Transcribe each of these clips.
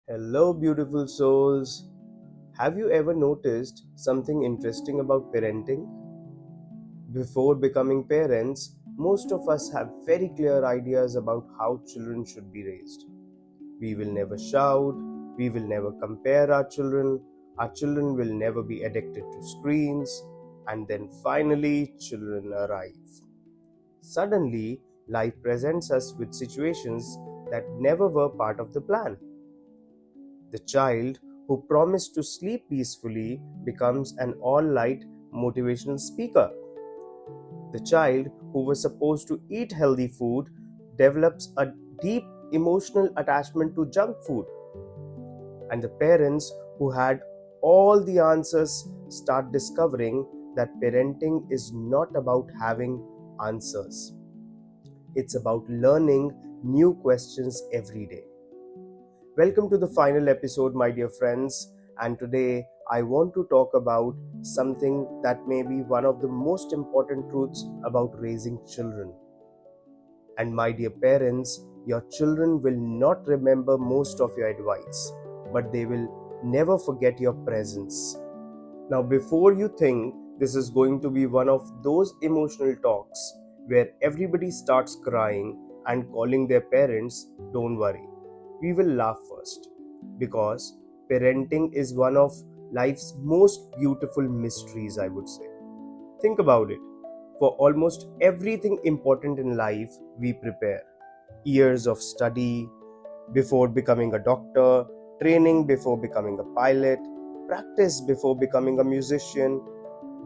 Hello, beautiful souls. Have you ever noticed something interesting about parenting? Before becoming parents, most of us have very clear ideas about how children should be raised. We will never shout, we will never compare our children will never be addicted to screens, and then finally, children arrive. Suddenly, life presents us with situations that never were part of the plan. The child who promised to sleep peacefully becomes an all night motivational speaker. The child who was supposed to eat healthy food develops a deep emotional attachment to junk food. And the parents who had all the answers start discovering that parenting is not about having answers, it's about learning new questions every day. Welcome to the final episode, my dear friends. And today I want to talk about something that may be one of the most important truths about raising children. And my dear parents, your children will not remember most of your advice, but they will never forget your presence. Now, before you think this is going to be one of those emotional talks where everybody starts crying and calling their parents, don't worry. We will laugh first because parenting is one of life's most beautiful mysteries, I would say. Think about it. For almost everything important in life, we prepare. Years of study before becoming a doctor, training before becoming a pilot, practice before becoming a musician.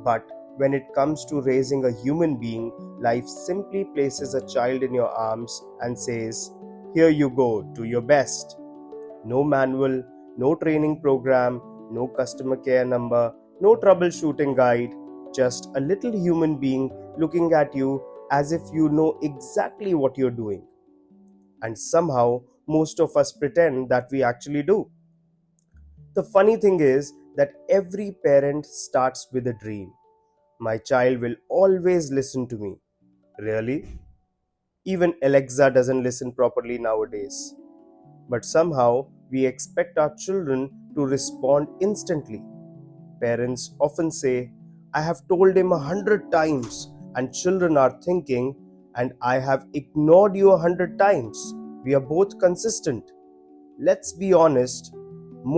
But when it comes to raising a human being, life simply places a child in your arms and says, "Here you go, do your best." No manual, no training program, no customer care number, no troubleshooting guide, just a little human being looking at you as if you know exactly what you're doing. And somehow, most of us pretend that we actually do. The funny thing is that every parent starts with a dream. My child will always listen to me. Really? Even Alexa doesn't listen properly nowadays. But somehow we expect our children to respond instantly. Parents often say, "I have told him 100 times," and children are thinking, "And I have ignored you 100 times. We are both consistent." Let's be honest,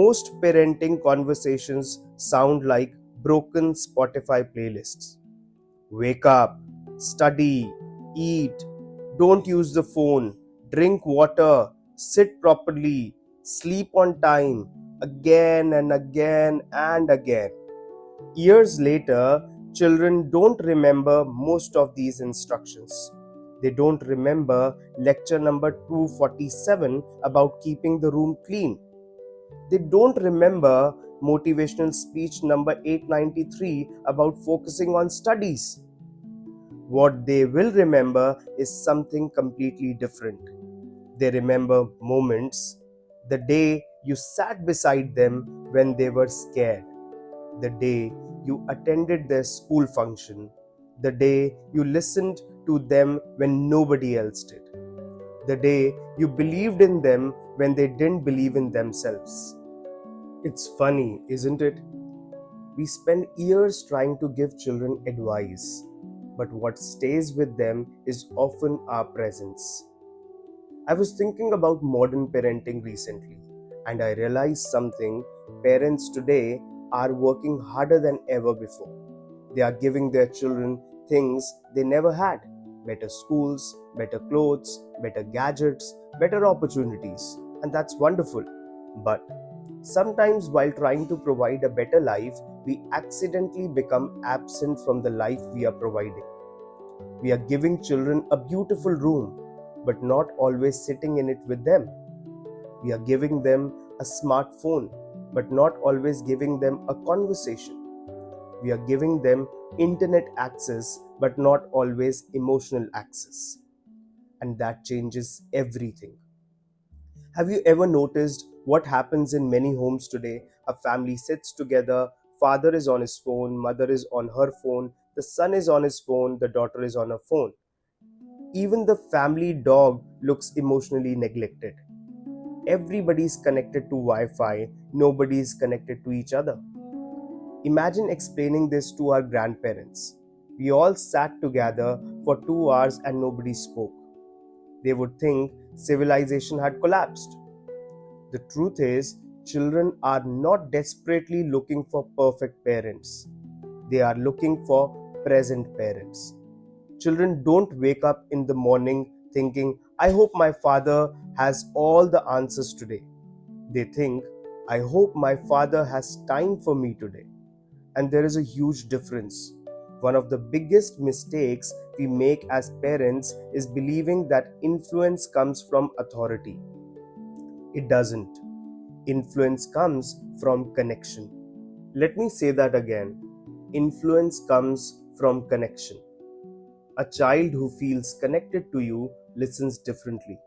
most parenting conversations sound like broken Spotify playlists. Wake up, study, eat, don't use the phone, drink water, sit properly, sleep on time, again and again and again. Years later, children don't remember most of these instructions. They don't remember lecture number 247 about keeping the room clean. They don't remember motivational speech number 893 about focusing on studies. What they will remember is something completely different. They remember moments, the day you sat beside them when they were scared, the day you attended their school function, the day you listened to them when nobody else did, the day you believed in them when they didn't believe in themselves. It's funny, isn't it? We spend years trying to give children advice, but what stays with them is often our presence. I was thinking about modern parenting recently, and I realized something. Parents today are working harder than ever before. They are giving their children things they never had: better schools, better clothes, better gadgets, better opportunities, and that's wonderful. But sometimes, while trying to provide a better life, we accidentally become absent from the life we are providing. We are giving children a beautiful room, but not always sitting in it with them. We are giving them a smartphone, but not always giving them a conversation. We are giving them internet access, but not always emotional access. And that changes everything. Have you ever noticed what happens in many homes today? A family sits together, father is on his phone, mother is on her phone, the son is on his phone, the daughter is on her phone. Even the family dog looks emotionally neglected. Everybody is connected to Wi-Fi, nobody is connected to each other. Imagine explaining this to our grandparents. We all sat together for 2 hours and nobody spoke. They would think civilization had collapsed. The truth is, children are not desperately looking for perfect parents. They are looking for present parents. Children don't wake up in the morning thinking, I hope my father has all the answers today. They think, I hope my father has time for me today. And there is a huge difference. One of the biggest mistakes we make as parents is believing that influence comes from authority. It doesn't. Influence comes from connection. Let me say that again. Influence comes from connection. A child who feels connected to you listens differently.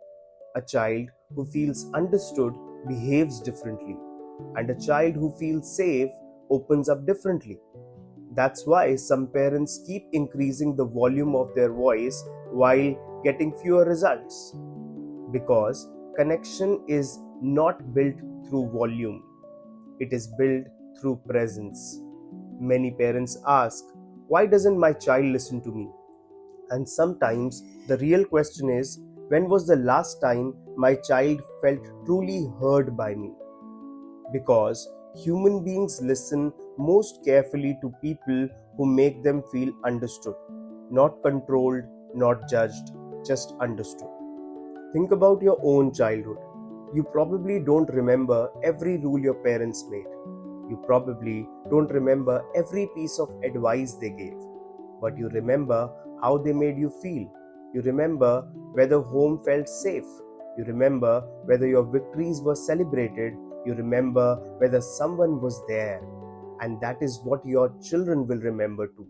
A child who feels understood behaves differently. And a child who feels safe opens up differently. That's why some parents keep increasing the volume of their voice while getting fewer results. Because connection is not built through volume, it is built through presence. Many parents ask, why doesn't my child listen to me? And sometimes the real question is, when was the last time my child felt truly heard by me? Because human beings listen most carefully to people who make them feel understood, not controlled, not judged, just understood. Think about your own childhood. You probably don't remember every rule your parents made. You probably don't remember every piece of advice they gave. But you remember how they made you feel. You remember whether home felt safe. You remember whether your victories were celebrated. You remember whether someone was there. And that is what your children will remember too.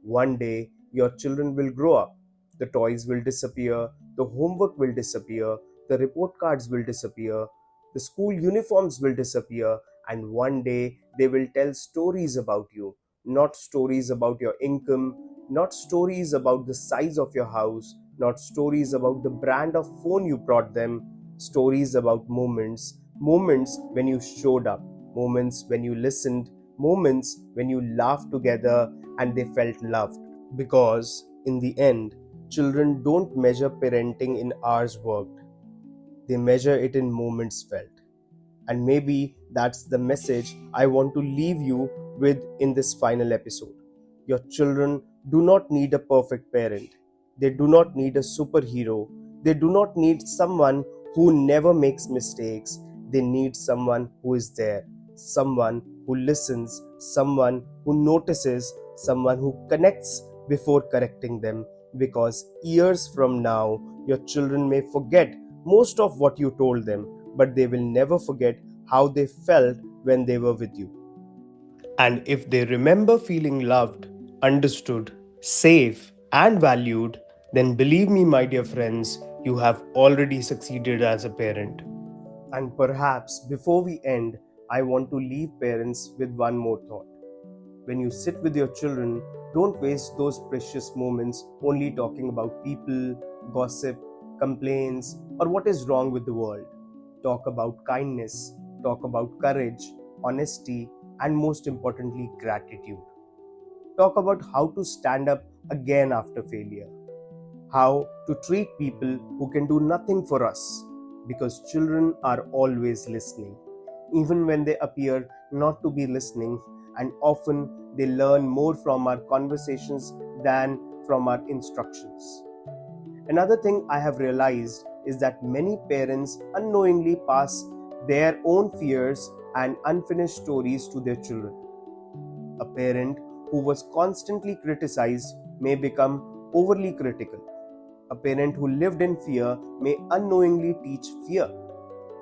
One day, your children will grow up. The toys will disappear, the homework will disappear, the report cards will disappear, the school uniforms will disappear, and one day they will tell stories about you. Not stories about your income, not stories about the size of your house, not stories about the brand of phone you brought them, stories about moments, moments when you showed up, moments when you listened, moments when you laughed together and they felt loved. Because in the end, children don't measure parenting in hours worked, they measure it in moments felt. And maybe that's the message I want to leave you with in this final episode. Your children do not need a perfect parent. They do not need a superhero. They do not need someone who never makes mistakes. They need someone who is there, someone who listens, someone who notices, someone who connects before correcting them. Because years from now, your children may forget most of what you told them, but they will never forget how they felt when they were with you. And if they remember feeling loved, understood, safe, and valued, then believe me, my dear friends, you have already succeeded as a parent. And perhaps before we end, I want to leave parents with one more thought. When you sit with your children, don't waste those precious moments only talking about people, gossip, complaints, or what is wrong with the world. Talk about kindness, talk about courage, honesty, and most importantly, gratitude. Talk about how to stand up again after failure, how to treat people who can do nothing for us, because children are always listening, even when they appear not to be listening, and often they learn more from our conversations than from our instructions. Another thing I have realized is that many parents unknowingly pass their own fears and unfinished stories to their children. A parent who was constantly criticized may become overly critical. A parent who lived in fear may unknowingly teach fear.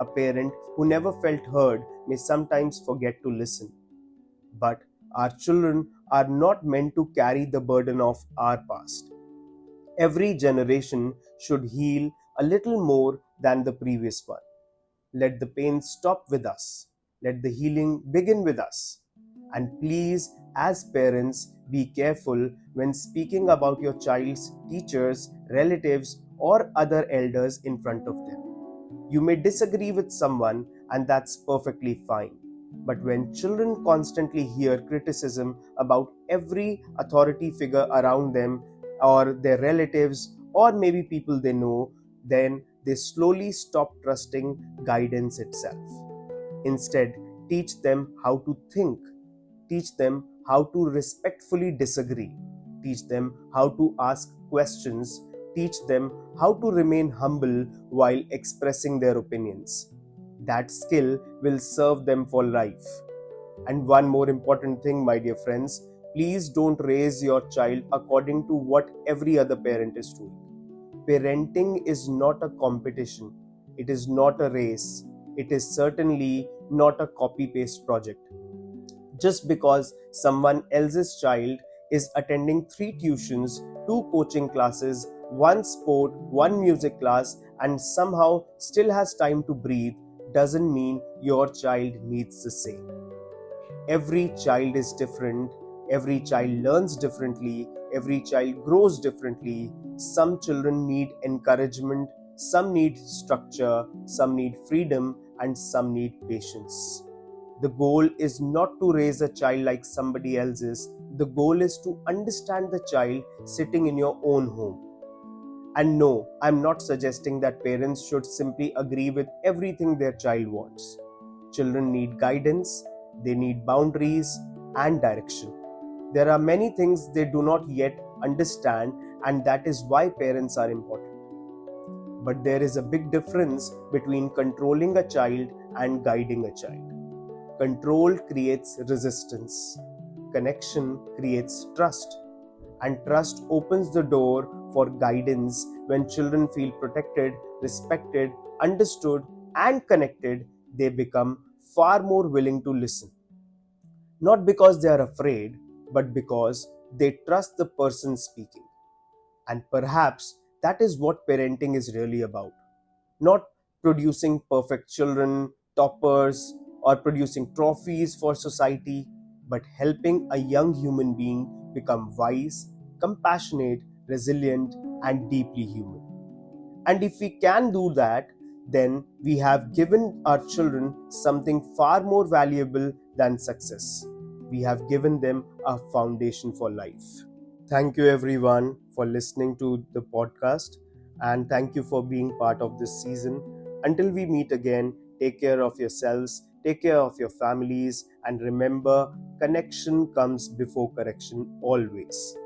A parent who never felt heard may sometimes forget to listen. But our children are not meant to carry the burden of our past. Every generation should heal a little more than the previous one. Let the pain stop with us. Let the healing begin with us. And please, as parents, be careful when speaking about your child's teachers, relatives, or other elders in front of them. You may disagree with someone, and that's perfectly fine. But when children constantly hear criticism about every authority figure around them, or their relatives, or maybe people they know, then they slowly stop trusting guidance itself. Instead, teach them how to think, teach them how to respectfully disagree, teach them how to ask questions, teach them how to remain humble while expressing their opinions. That skill will serve them for life. And one more important thing, my dear friends, please don't raise your child according to what every other parent is doing. Parenting is not a competition, it is not a race, it is certainly not a copy paste project. Just because someone else's child is attending 3 tuitions, 2 coaching classes, 1 sport, 1 music class, and somehow still has time to breathe, doesn't mean your child needs the same. Every child is different, every child learns differently, every child grows differently. Some children need encouragement, some need structure, some need freedom, and some need patience. The goal is not to raise a child like somebody else's. The goal is to understand the child sitting in your own home. And no, I'm not suggesting that parents should simply agree with everything their child wants. Children need guidance, they need boundaries and direction. There are many things they do not yet understand, and that is why parents are important. But there is a big difference between controlling a child and guiding a child. Control creates resistance. Connection creates trust. And trust opens the door for guidance. When children feel protected, respected, understood, and connected, they become far more willing to listen. Not because they are afraid, but because they trust the person speaking. And perhaps that is what parenting is really about. Not producing perfect children, toppers, or producing trophies for society, but helping a young human being become wise, compassionate, resilient, and deeply human. And if we can do that, then we have given our children something far more valuable than success. We have given them a foundation for life. Thank you, everyone, for listening to the podcast, and thank you for being part of this season. Until we meet again, take care of yourselves, take care of your families, and remember, connection comes before correction always.